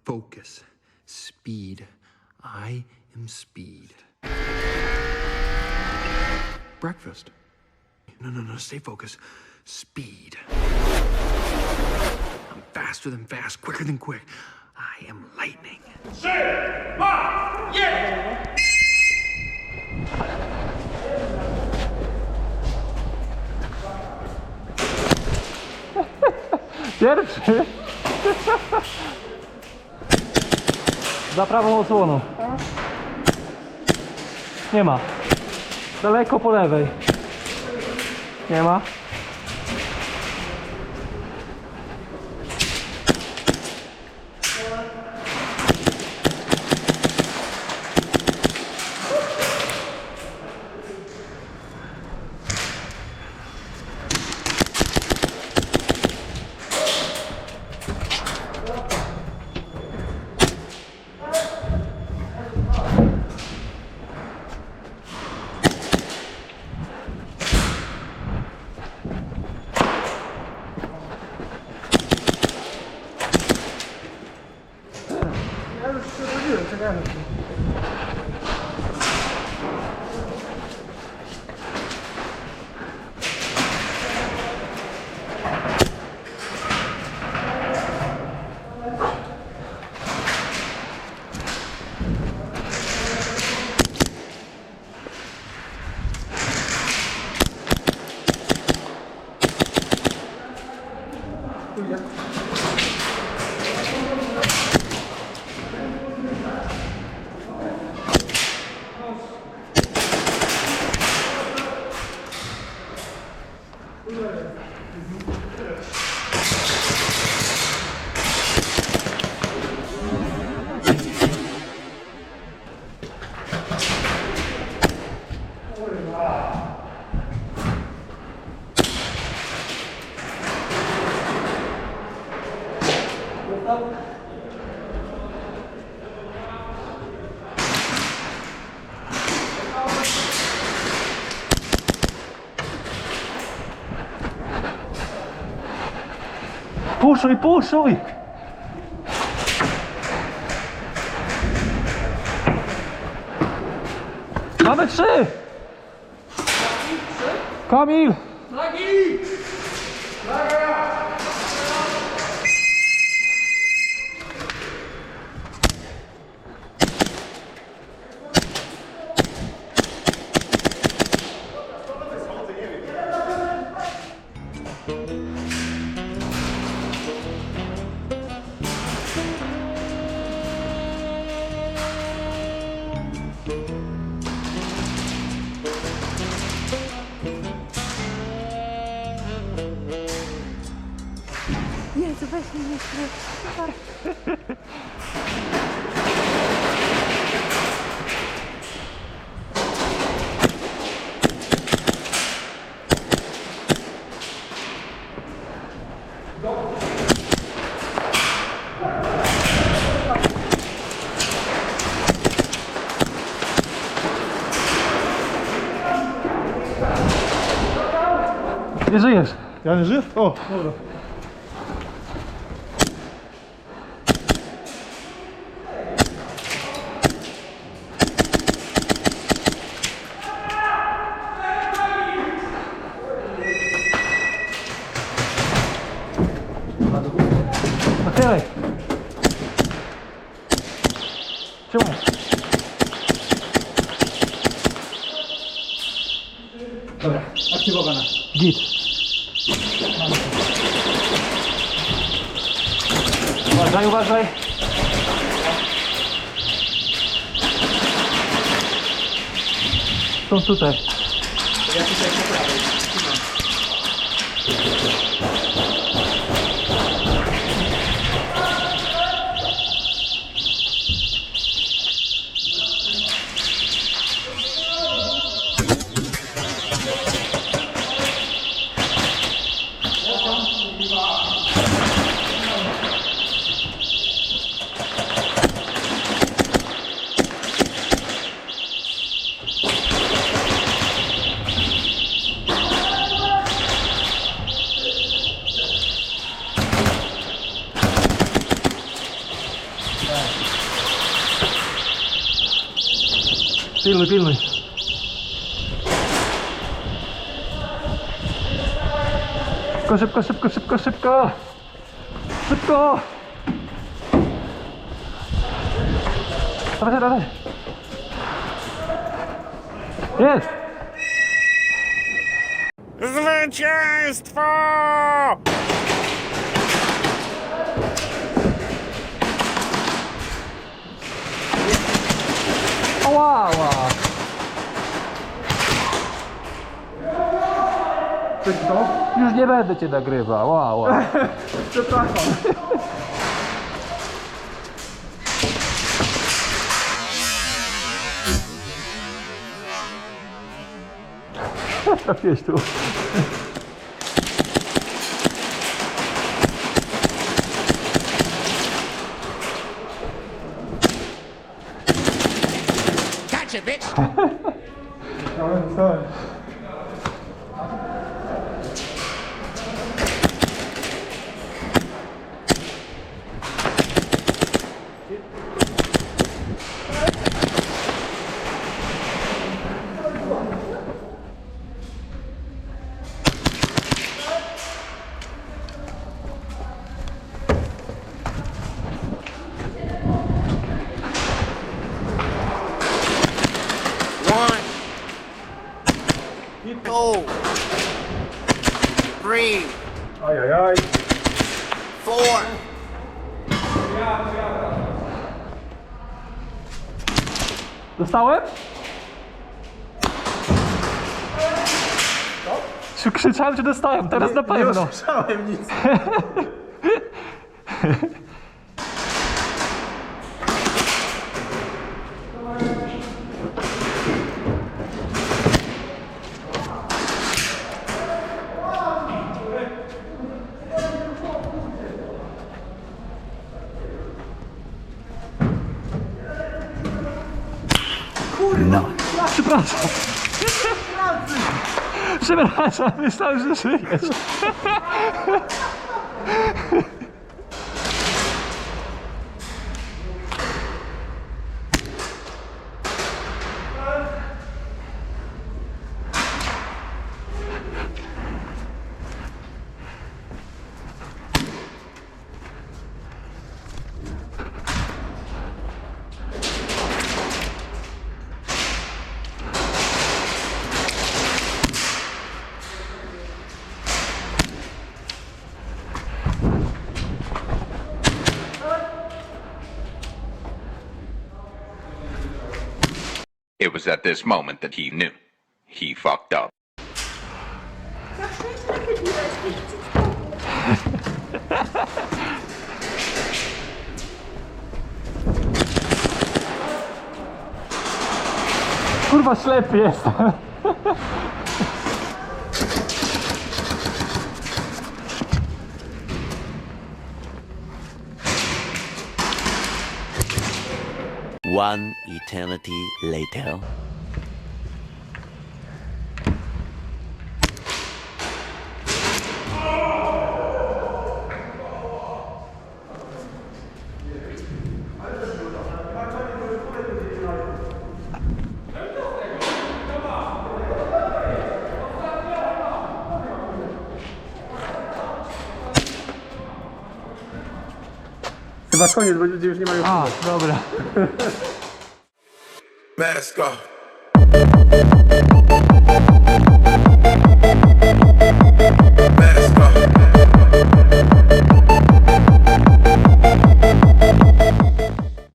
Focus. Speed. I am speed. Breakfast. No, stay focused. Speed. I'm faster than fast, quicker than quick. I am lightning. Pierwszy. Za prawą osłoną. Nie ma. Daleko po lewej. Nie ma. Puszuj, puszuj! Mamy 3! Kamil! Flagi! Jezu, weź mnie jeszcze. Nie żyjesz. Ja nie żyję? O, dobra. Nachylaj. Trzymaj. Dobra, aktywowana. Git. Uważaj, uważaj. Są tutaj. Ja tutaj po prawej. Pilnuj, pilnuj. Szybko, szybko, szybko, szybko, szybko! Szybko! Dawaj, dawaj! Jest! Zwycięstwo! Ała, ała! Już nie będę cię nagrywał, ała. Przepraszam. Trafiłeś tu. Gotcha, bitch! Sorry. One, two, three, Ajajaj. four. Dostałem? Krzyczałem, że dostałem, teraz na pewno. Nie usłyszałem nic. Przepraszam. Przepraszam, myślałem, że żyjesz. It was at this moment that he knew. He fucked up. Kurwa, ślepy jestem. One eternity later. Chyba koniec, bo ludzie już nie mają. A, dobra. Mask off.